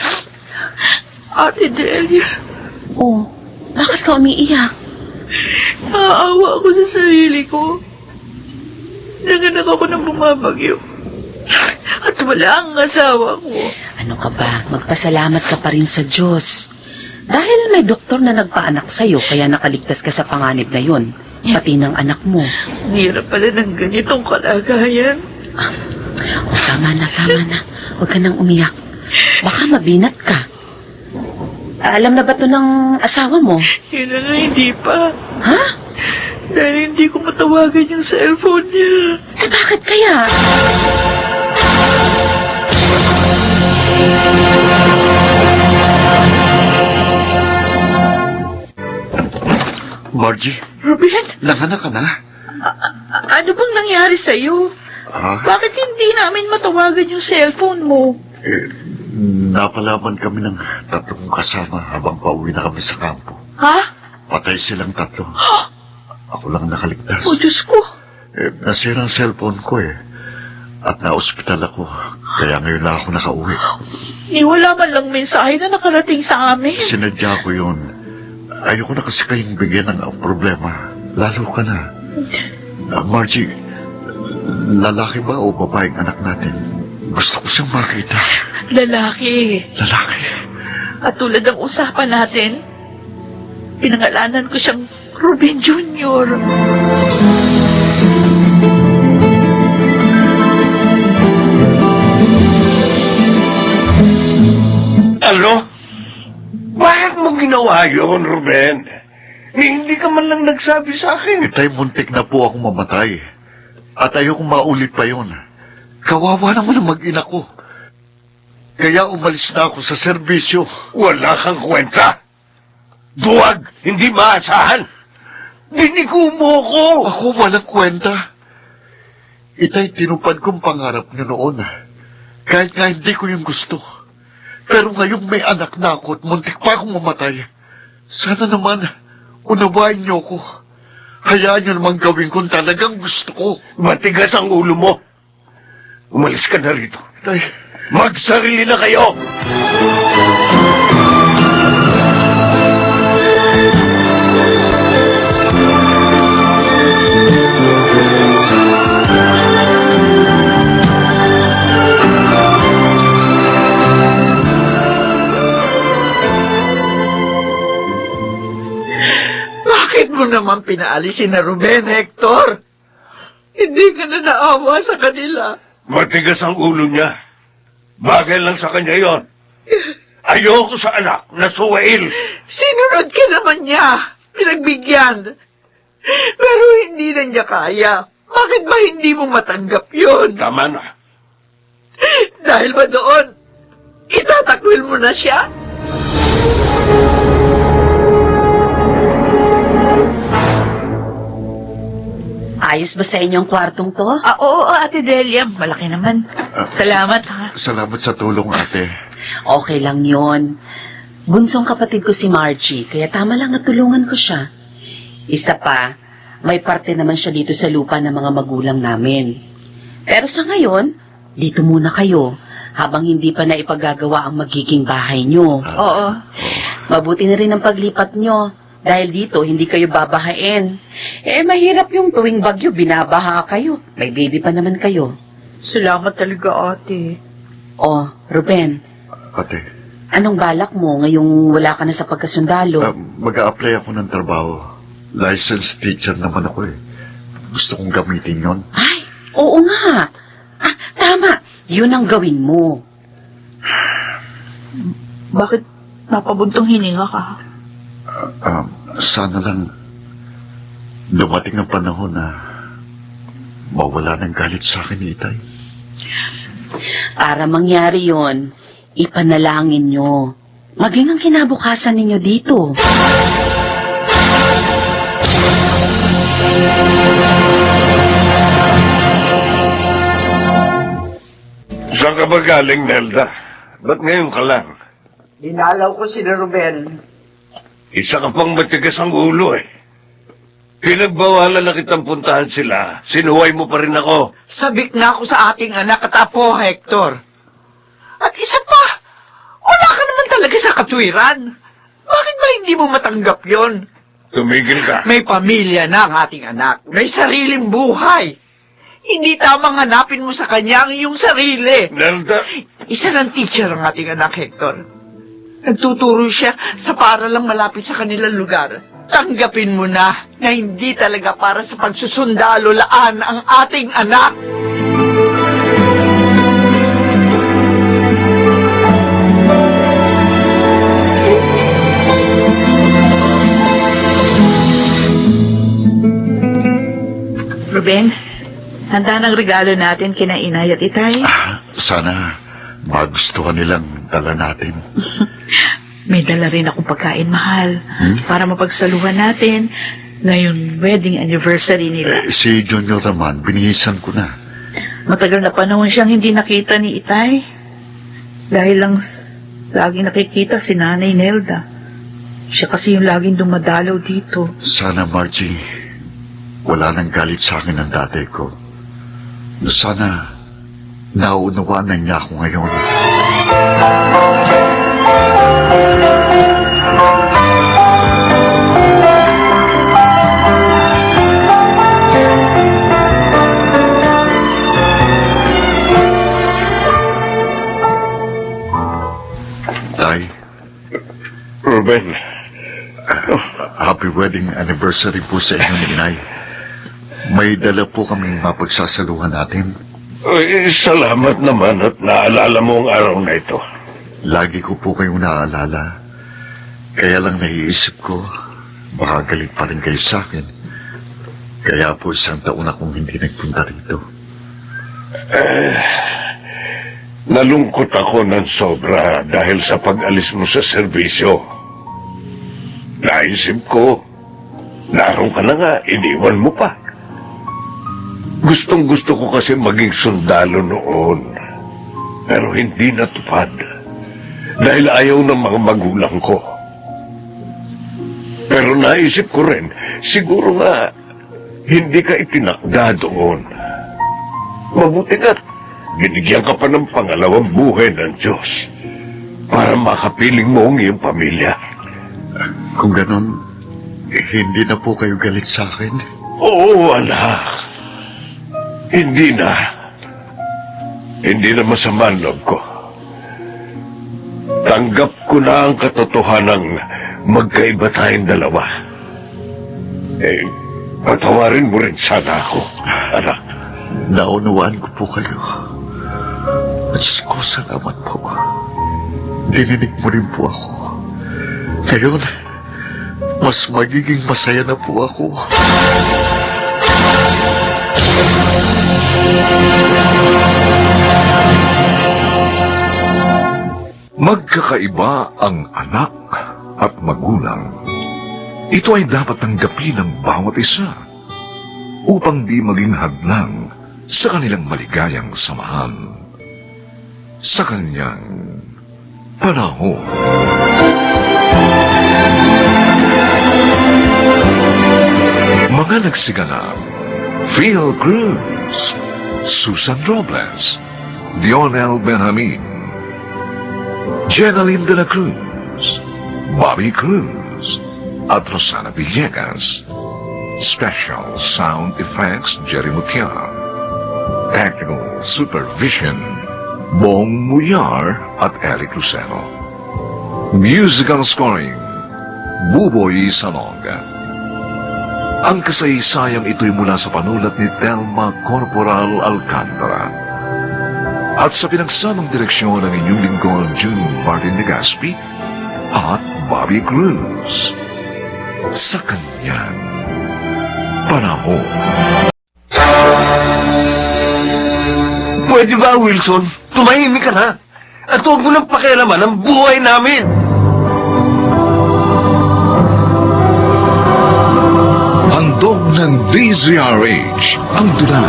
Ate Delia, Oh, bakit ka umiiyak? naaawa ako sa sarili ko. Nanganak ako ng bumabagyo. At wala ang asawa ko. Ano ka ba? Magpasalamat ka pa rin sa Diyos. Dahil may doktor na nagpaanak sa'yo, kaya nakaligtas ka sa panganib na yun. Pati ng anak mo. Ang hirap pala ng ganitong kalagayan. O, tama na. Huwag ka nang umiyak. Baka mabinat ka. Alam na ba to ng asawa mo? Yun na nga, hindi pa. Ha? Dahil hindi ko matawagan yung cellphone niya. Eh, bakit kaya? Margie, Ruben, nanganak ka na? ano bang nangyari sa'yo? Ha? Bakit hindi namin matawagan yung cellphone mo? Napalaman kami ng tatlong kasama habang pauwi na kami sa kampo. Ha? Patay silang tatlo. Ako lang nakaligtas. O Diyos ko. Nasira ang cellphone ko eh. At na-ospital ako. Kaya ngayon lang ako nakauwi. Ni wala man lang mensahe na nakarating sa amin. Sinadya ko yun. Ayoko na kasi kayong bigyan ng problema. Lalo ka na. Margie, lalaki ba o babaeng anak natin? Gusto ko siyang makita. Lalaki. Lalaki. At tulad ng usapan natin, pinangalanan ko siyang Ruben Jr. Ano? Bakit mo ginawa yun, Ruben? Hindi ka man lang nagsabi sa akin. Itay, muntik na po akong mamatay. At ayokong maulit pa yun. Kawawa naman ang mag-ina ko. Kaya umalis na ako sa serbisyo. Wala kang kwenta. Duwag, hindi maasahan. Binigo mo ko. Ako walang kwenta. Itay, tinupad kong pangarap niyo noon. Kahit nga hindi ko yung gusto. Pero ngayong may anak na ako at muntik pa akong mamatay. Sana naman, unawain niyo ko. Hayaan niyo naman gawin kung talagang gusto ko. Matigas ang ulo mo. Umalis ka na rito. Itay, Magsarili na kayo! Bakit mo naman pinaalisin na Ruben, Hector? Hindi ka na naawa sa kanila. Matigas ang ulo niya. Bagay lang sa kanya yon. Ayoko sa anak na suwail. Sinunod ka naman niya. Pinagbigyan. Pero hindi na niya kaya. Bakit ba hindi mo matanggap yun? Tama na. Dahil ba doon, itatakwil mo na siya? Ayos ba sa inyong kwartong to? Oo, Ate Delia. Malaki naman. Salamat, ha? salamat sa tulong, ate. Okay lang yon. Bunsong kapatid ko si Margie, kaya tama lang na tulungan ko siya. Isa pa, may parte naman siya dito sa lupa ng mga magulang namin. Pero sa ngayon, dito muna kayo, habang hindi pa naipagagawa ang magiging bahay nyo. Oo. Mabuti na rin ang paglipat nyo, dahil dito hindi kayo babahain. Mahirap yung tuwing bagyo, binabaha kayo. May baby pa naman kayo. Salamat talaga, Ate. Oh, Ruben, Ate, anong balak mo ngayong wala ka na sa pagkasundalo? mag-a-apply ako ng trabaho. Licensed teacher naman ako eh. Gusto kong gamitin yon. Ay, oo nga. Tama. Yun ang gawin mo. Bakit napabuntong hininga ka? Sana lang dumating ang panahon na mawala ng galit sa akin ni Itay. Para mangyari yon, ipanalangin nyo. Maging ang kinabukasan ninyo dito. Saan ka ba galing, Nelda? Ba't ngayon ka lang? Dinalaw ko si Ruben. Isa ka pang matigas ang ulo eh. Pinagbawalan na kitang puntahan sila. Sinuway mo pa rin ako. Sabik na ako sa ating anak at apo, Hector. At isa pa, wala ka naman talaga sa katwiran. Bakit ba hindi mo matanggap yon? Tumigil ka. May pamilya na ang ating anak. May sariling buhay. Hindi tamang hanapin mo sa kanya ang iyong sarili. Nelda, Isa ng teacher ang ating anak, Hector. Nagtuturo siya sa paaralang malapit sa kanilang lugar. Tanggapin mo na hindi talaga para sa pagsusundalo-laan ang ating anak. Ruben, handa ng regalo natin kina Inay at Itay. Sana magustuhan nilang dala natin. May dala rin akong pagkain mahal para mapagsaluhan natin ngayong wedding anniversary nila. Si Junior naman, binihisan ko na. Matagal na panahon siyang hindi nakita ni Itay. Dahil lang laging nakikita si Nanay Nelda. Siya kasi yung laging dumadalaw dito. Sana, Margie, wala nang galit sa akin ang dati ko. Sana nauunawaan na niya ako ngayon. Ruben, Happy wedding anniversary po sa inyo ni Inay. May dala po kaming mapagsasaluhan natin. Ay, salamat naman at naalala mo ang araw na ito. Lagi ko po kayong naaalala. Kaya lang naiisip ko, baka galit pa rin kayo sa akin. Kaya po 1 taon akong hindi nagpunta rito. Nalungkot ako ng sobra dahil sa pag-alis mo sa serbisyo. Naisip ko, naroon ka na nga, iniwan mo pa. Gustong-gusto ko kasi maging sundalo noon. Pero hindi natupad. Dahil ayaw ng mga magulang ko. Pero naisip ko rin, siguro nga, hindi ka itinakda doon. Mabuti ka, binigyan ka pa ng pangalawang buhay ng Diyos para makapiling mo ang iyong pamilya. Kung ganon, hindi na po kayo galit sa akin. Oo, anak. Hindi na. Hindi na masama ang loob ko. Tanggap ko na ang katotohanang magkaiba tayong dalawa. Patawarin mo rin sana ako, anak. Naunawaan ko po kayo. At Diyos ko, salamat po. Dininig mo rin po ako. Ngayon, mas magiging masaya na po ako. Magkakaiba ang anak at magulang. Ito ay dapat tanggapin ng bawat isa upang di maging hadlang sa kanilang maligayang samahan sa kanyang panahon. Mga nagsiganap: Phil Cruz, Susan Robles, Lionel Benjamin, Jenaline de la Cruz, Bobby Cruz, at Rosana Villegas. Special Sound Effects, Jerry Mutia. Technical Supervision, Bong Muyar at Eli Cruceno. Musical Scoring, Buboy Salonga. Ang kasaysayang ito'y mula sa panulat ni Telma Corporal Alcantara at sa pinagsamang direksyon ng inyong lingkod June Martin Legaspi at Bobby Cruz sa kanyang panahon. Pwede ba, Wilson? Tumahimik ka na. At huwag mo nang pakialaman ang buhay namin. Handog ng DZRH ang dula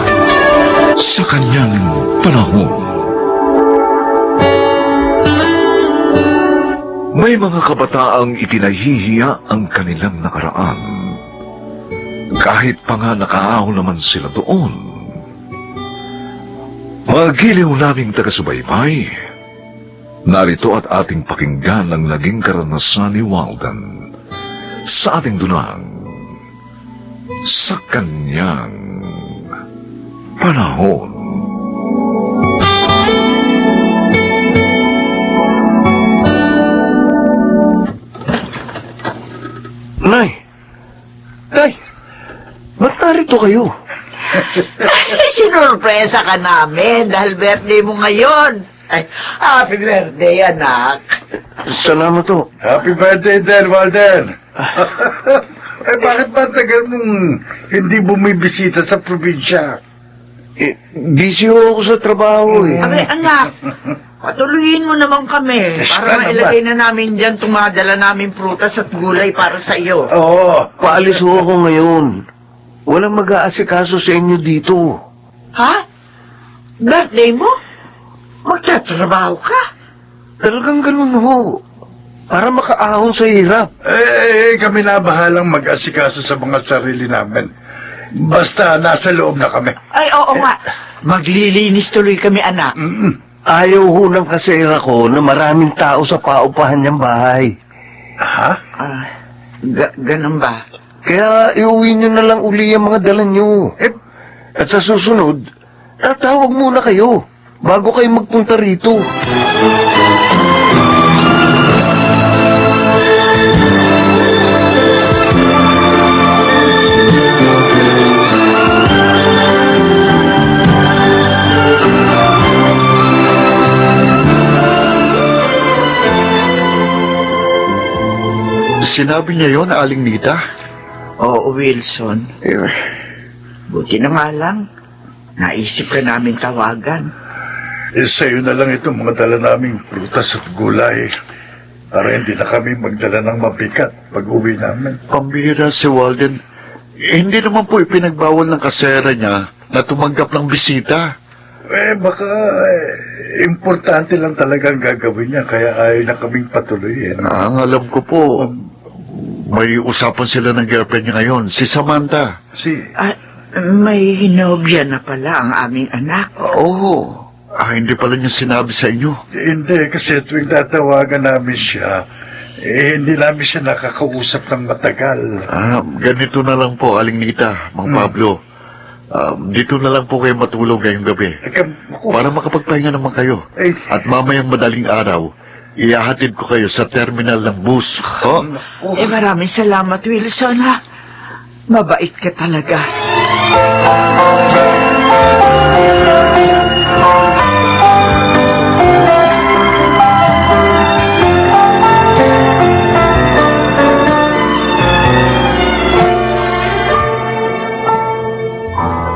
sa kanyang panahon. May mga kabataang ipinahihiya ang kanilang nakaraan. Kahit pa nga nakaahon naman sila doon. Mga giliw naming taga-subaybay, narito at ating pakinggan ang naging karanasan ni Walden sa ating dunang sa kanyang panahon. Nay! Nay! Ba't narito kayo? Sinurpresa ka namin dahil birthday mo ngayon. Ay, happy birthday, anak. Salamat to. Happy birthday, Dan Walden! Eh, bakit ba tagal mong hindi bumibisita sa probinsya? Busy ako sa trabaho eh. Abay, anak, patuloyin mo naman kami Yes, para ano mailagay na namin dyan tumadala namin prutas at gulay para sa iyo. Oo. Paalis ho ako ngayon. Walang mag-aasikaso sa inyo dito. Ha? Birthday mo? Magtatrabaho ka? Talagang ganun ho. Para makaahon sa hirap. Kami na bahalang mag-asikaso sa mga sarili namin. Basta nasa loob na kami. Ay, oo nga. Maglilinis tuloy kami, anak. Ayaw ho ng kasera ko na maraming tao sa paupahan niyang bahay. Ha? Ganun ba? Kaya iuwi niyo na lang uli ang mga dala niyo. At sa susunod, tatawag muna kayo bago kayo magpunta rito. Sinabi niya yon, Aling Nita? Oo, Wilson. Eh, Buti na nga lang. Naisip ka namin tawagan. Sa'yo na lang itong mga dala naming prutas at gulay para hindi na kami magdala ng mabigat pag uwi namin. pambihira si Walden. Hindi naman po ipinagbawal ng kasera niya na tumanggap ng bisita. Baka importante lang talagang gagawin niya kaya ayaw na kaming patuloyin. Ang alam ko po, may usapan sila ng girlfriend niya ngayon, si Samantha. May hinobya na pala ang aming anak. Oo. Hindi pala niya sinabi sa inyo. Hindi, kasi tuwing tatawagan namin siya, hindi namin siya nakakausap ng matagal. Ganito na lang po, Aling Nita, Mang Pablo. Dito na lang po kayo matulog ngayong gabi. Para makapagpahinga naman kayo. At mamayang madaling araw, ihahatid ko kayo sa terminal ng bus. Oh? Maraming salamat, Wilson, ha? Mabait ka talaga.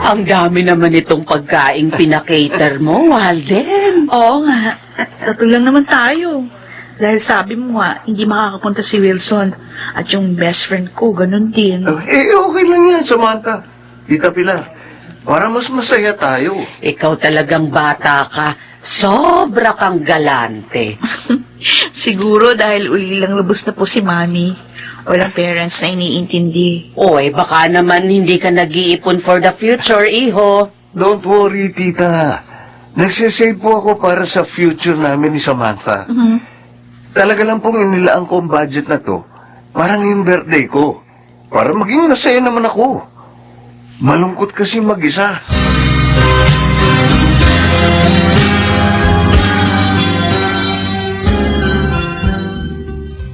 Ang dami naman itong pagkaing pinakater mo, Walden. Oo nga. Tatlo lang naman tayo. Dahil sabi mo nga, hindi makakapunta si Wilson. At yung best friend ko, ganun din. Okay lang yan, Samantha. Tita Pilar, para mas masaya tayo. Ikaw talagang bata ka. Sobra kang galante. Siguro dahil uli lang lubos na po si Mami. Walang parents na iniintindi. Baka naman hindi ka nag-iipon for the future, iho. Don't worry, tita. Nagsisave po ako para sa future namin ni Samantha. Talaga lang pong inilaan ko ang budget na to para ngayong birthday ko. Para maging nasaya naman ako. Malungkot kasi mag-isa.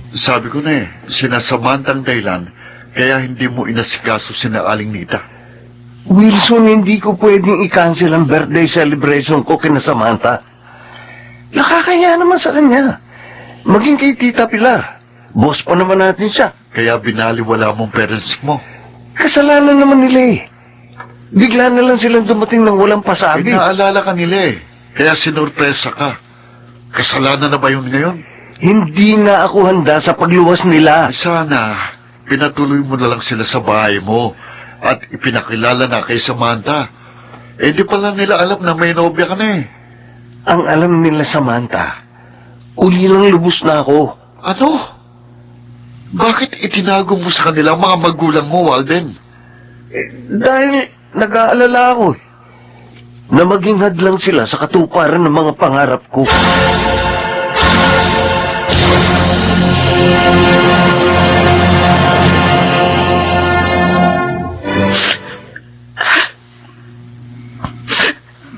Sabi ko na sinasamantang dahilan, kaya hindi mo inasikaso sina Aling Nita. Wilson, hindi ko pwedeng i-cancel ang birthday celebration ko kina Samantha. Nakakaya naman sa kanya. Maging kay Tita Pilar. Boss pa naman natin siya. Kaya binaliwala mong parents mo. Kasalanan naman nila eh. Bigla na lang silang dumating ng walang pasabi. Naalala ka nila kaya sinurpresa ka. Kasalanan na ba yun ngayon? Hindi na ako handa sa pagluwas nila. Sana, pinatuloy mo na lang sila sa bahay mo at ipinakilala na kay Samantha. Di pala nila alam na may nobya ka na Ang alam nila, Samantha, uli lang lubos na ako. Ano? Bakit itinago mo sa kanila ang mga magulang mo, Walden? Dahil nag-aalala ako na maging hadlang sila sa katuparan ng mga pangarap ko.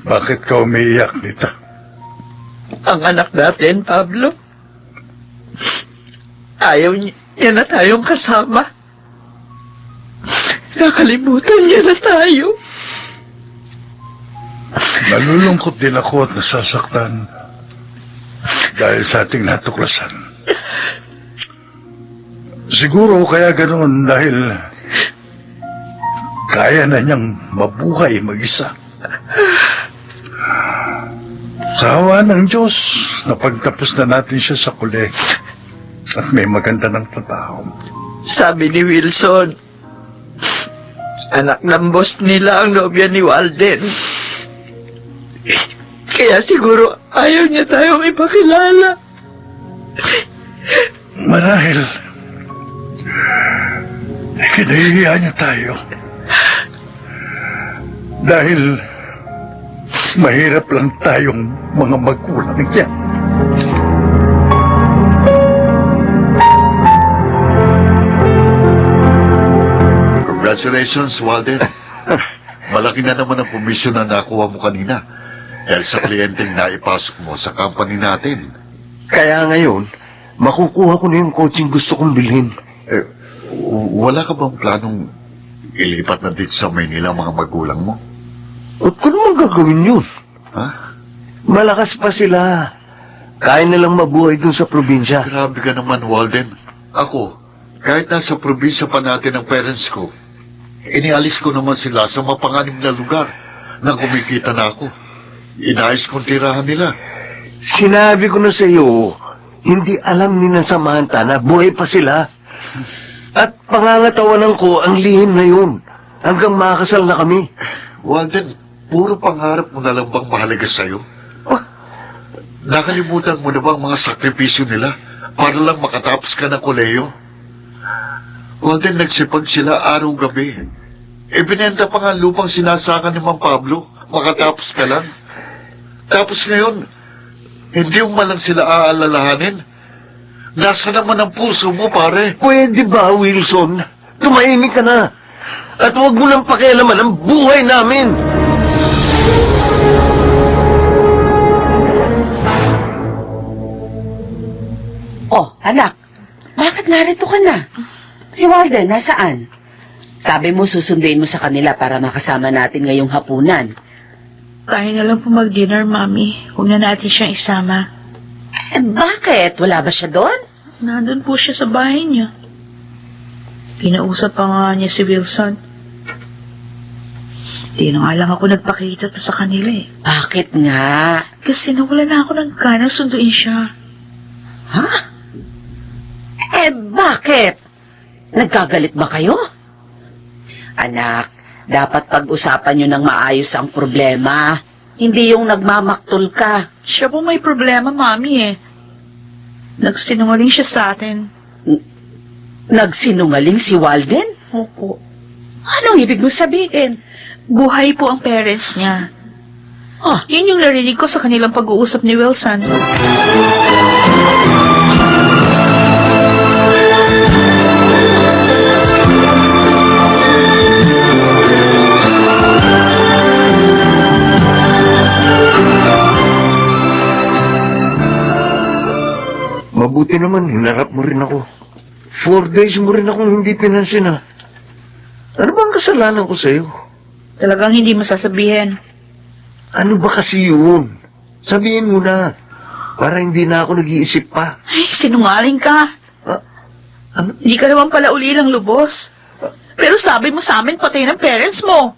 Bakit ka umiiyak, Nita? Ang anak natin, Pablo. Ayaw niya na tayong kasama. Nakalimutan niya na tayo. Nalulungkot din ako at nasasaktan dahil sa ating natuklasan. Siguro kaya ganoon dahil kaya na niyang mabuhay mag-isa. Sa awa ng Diyos, napagtapos na natin siya sa kuli at may maganda ng trabaho. Sabi ni Wilson, anak ng boss nila ang nobya ni Walden. Kaya siguro ayaw niya tayong ipakilala. Marahil, kinahihiya niya tayo. Dahil mahirap lang tayong mga magulang niya. Congratulations, Walden. Malaki na naman ang komisyon na nakuha mo kanina. Dahil sa kliyenteng naipasok mo sa company natin. Kaya ngayon, makukuha ko na yung coaching gusto kong bilhin. Wala ka bang planong ilipat na dito sa Maynila ang mga magulang mo? At ko naman gagawin yun. Ha? Malakas pa sila. Kaya nilang mabuhay dun sa probinsya. Grabe ka naman, Walden. Ako, Kahit nasa probinsya pa natin ang parents ko, inialis ko naman sila sa mapanganib na lugar nang kumikita na ako. Inayos kong tirahan nila. Sinabi ko na sa iyo, hindi alam ni ng Samantha na buhay pa sila. At pangangatawanan ko ang lihim na yun hanggang makasal na kami. Walden, puro pangarap mo na lang bang mahalaga sa'yo? Ah. Nakalimutan mo na bang mga sakripisyo nila para lang makatapos ka ng koleyo? Walden, nagsipag sila araw-gabi. Ibinenta pa nga ang lupang sinasakan ni Mang Pablo, makatapos ka lang. Tapos ngayon, hindi mo man lang sila aalalahanin. Nasa naman ang puso mo, pare? Pwede ba, Wilson? Tumahimik ka na. At huwag mo nang pakialaman ang buhay namin. Oh, anak, bakit narito ka na? Si Walden, nasaan? Sabi mo susunduin mo sa kanila para makasama natin ngayong hapunan. Tayo na lang po mag-dinner, Mami. Huwag na natin siyang isama. Bakit? Wala ba siya doon? Nandun po siya sa bahay niya. Kinausap pa nga niya si Wilson. Di na nga lang ako nagpakita pa sa kanila eh. Bakit nga? Kasi nawala na ako ng gana sunduin siya. Ha? Bakit? Nagkagalit ba kayo? Anak, dapat pag-usapan nyo ng maayos ang problema. Hindi yung nagmamaktol ka. Siya po may problema, Mami eh. Nagsinungaling siya sa atin. Nagsinungaling si Walden? Opo. Anong ibig mo sabihin? Buhay po ang parents niya. Oh, Yun yung narinig ko sa kanilang pag-uusap ni Wilson. Mabuti naman, hinarap mo rin ako. 4 days mo rin akong hindi pinansin, ha? Ano bang kasalanan ko sa'yo? Talagang hindi masasabihin. Ano ba kasi yun? Sabihin mo na. Para hindi na ako nag-iisip pa. Ay, sinungaling ka. Ano? Hindi ka naman pala ulilang lubos. Pero sabi mo sa amin, patay ng parents mo.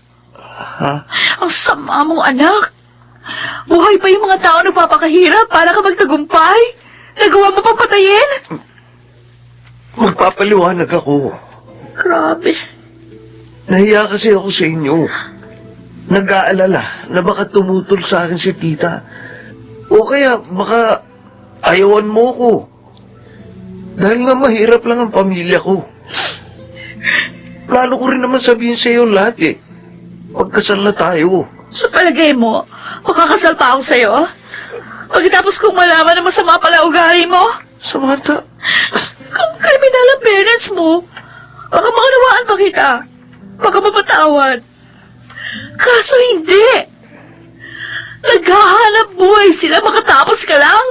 Ha? Ang sama mong anak. Buhay pa yung mga tao nagpapakahirap para ka magtagumpay. Nagawa mo pang patayin? Magpapaliwanag ako. Grabe. Nahiya kasi ako sa inyo. Nag-aalala na baka tumutol sa akin si tita. O kaya baka ayawan mo ko. Dahil nga mahirap lang ang pamilya ko. Plano ko rin naman sabihin sa iyo lahat eh. Pagkasal na tayo. Sa palagay mo, makakasal pa ako sa'yo? Pagkatapos kong malaman na masama pala ugali mo? Samantha, Kung kriminal ang parents mo, baka maunawaan pa kita. Baka mapatawad. Kaso hindi. Naghahanap buhay sila makatapos ka lang.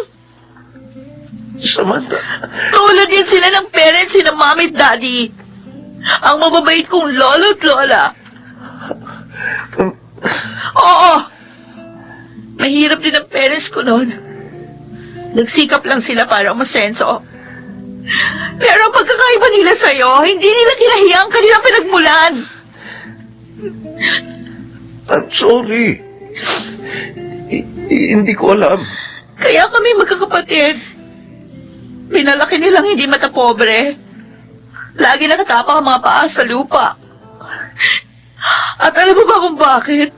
Samantha, Tulad yan sila ng parents ni mami at daddy. Ang mababait kong lolo at lola. Oo. Mahirap din ang parents ko noon. Nagsikap lang sila para umasenso. Pero ang pagkakaiba nila sa'yo, hindi nila kinahiya ang kanilang pinagmulan. I'm sorry. Hindi ko alam. Kaya kami magkakapatid. Pinalaki nilang hindi matapobre. Lagi nakatapak ang mga paa sa lupa. At alam mo ba kung bakit?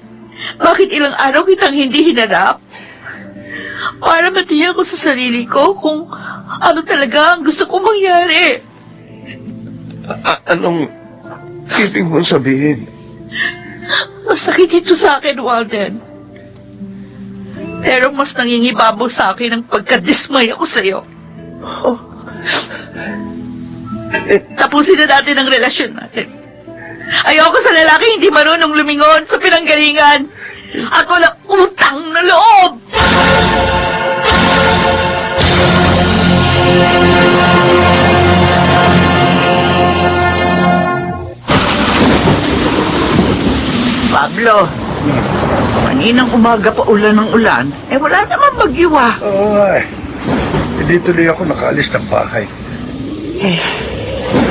Bakit ilang araw kitang hindi hinarap? Para matiyak ko sa sarili ko kung ano talaga ang gusto kong mangyari. Anong ibig mong sabihin? Masakit ito sa akin, Walden. Pero mas nangingibabaw sa akin ang pagkadismay ako sa'yo. Oh. Tapusin na natin ang relasyon natin. Ayoko sa lalaki hindi marunong lumingon sa pinanggalingan at walang utang na loob. Pablo, kaninang umaga pa ulan ng ulan, wala naman bagyo ah. Ay, hindi tuloy ako nakaalis ng bahay.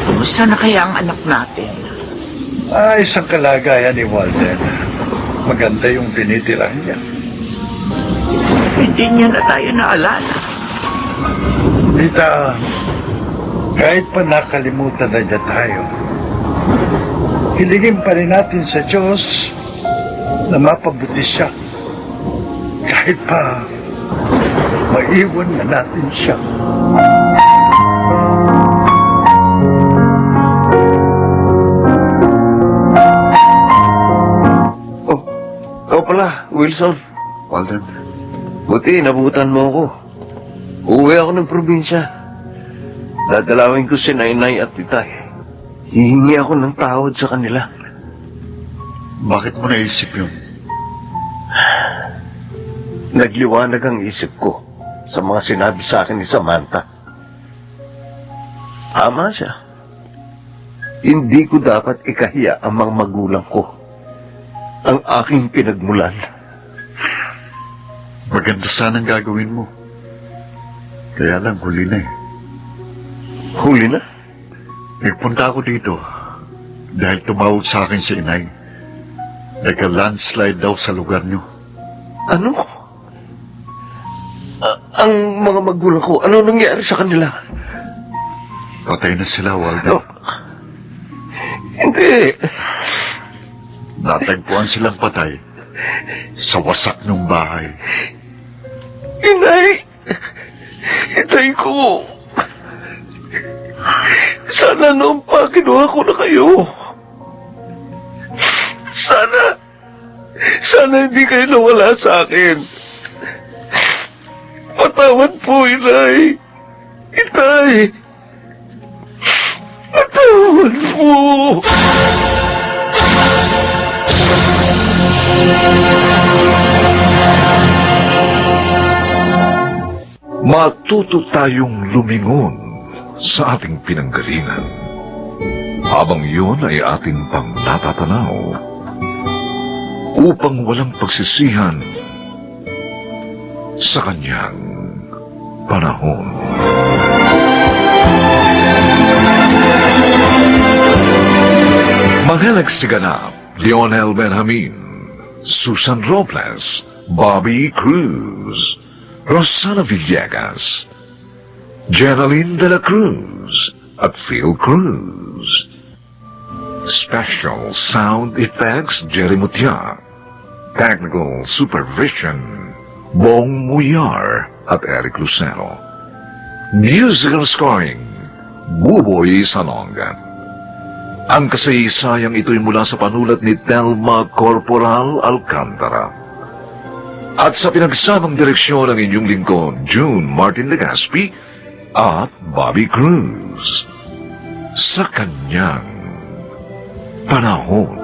Kumusta na kaya ang anak natin? Ayos ang kalagayan ni Walden. Maganda yung tinitirahan niya. Hindi niya na tayo naalala. Tita, kahit pa nakalimutan na niya tayo, hilingin pa rin natin sa Diyos na mapabuti siya. Kahit pa maiwan na natin siya. Ikaw pala, Wilson. Walden, Buti, nabutan mo ako. Uuwi ako ng probinsya. Dadalawin ko si Nainay at Itay. Hihingi ako ng tawad sa kanila. bakit mo naisip yun? Nagliwanag ang isip ko sa mga sinabi sa akin ni Samantha. Tama siya. Hindi ko dapat ikahiya ang mga magulang ko. Ang aking pinagmulan. Maganda sanang gagawin mo. Kaya lang, huli na eh. Huli na? Nagpunta ako dito dahil tumawag sa akin si inay. Nagka-landslide daw sa lugar niyo. Ano? Ang mga magulang ko, ano nangyari sa kanila? Patay na sila, Walden. No. Hindi. Natagpuan silang patay sa wasak ng bahay. Inay! Itay ko! Sana noon pa kinuha ko na kayo. Sana hindi kayo nawala sa akin. Patawad po, Inay. Itay! Patawad po! Matuto tayong lumingon sa ating pinanggalingan. Habang yun ay ating pang natatanaw upang walang pagsisihan sa kanyang panahon. Mga nagsiganap, Lionel Benjamin, Susan Robles, Bobby Cruz, Rosana Villegas, Jeneline de la Cruz at Phil Cruz. Special Sound Effects, Jerry Mutia. Technical Supervision, Bong Muyar at Eric Lucero. Musical Scoring, Buboy Salonga. Ang kasaysayang ito'y mula sa panulat ni Telma Corporal Alcantara. At sa pinagsamang direksyon ng inyong lingkod, June Martin Legaspi at Bobby Cruz. Sa kanyang panahon.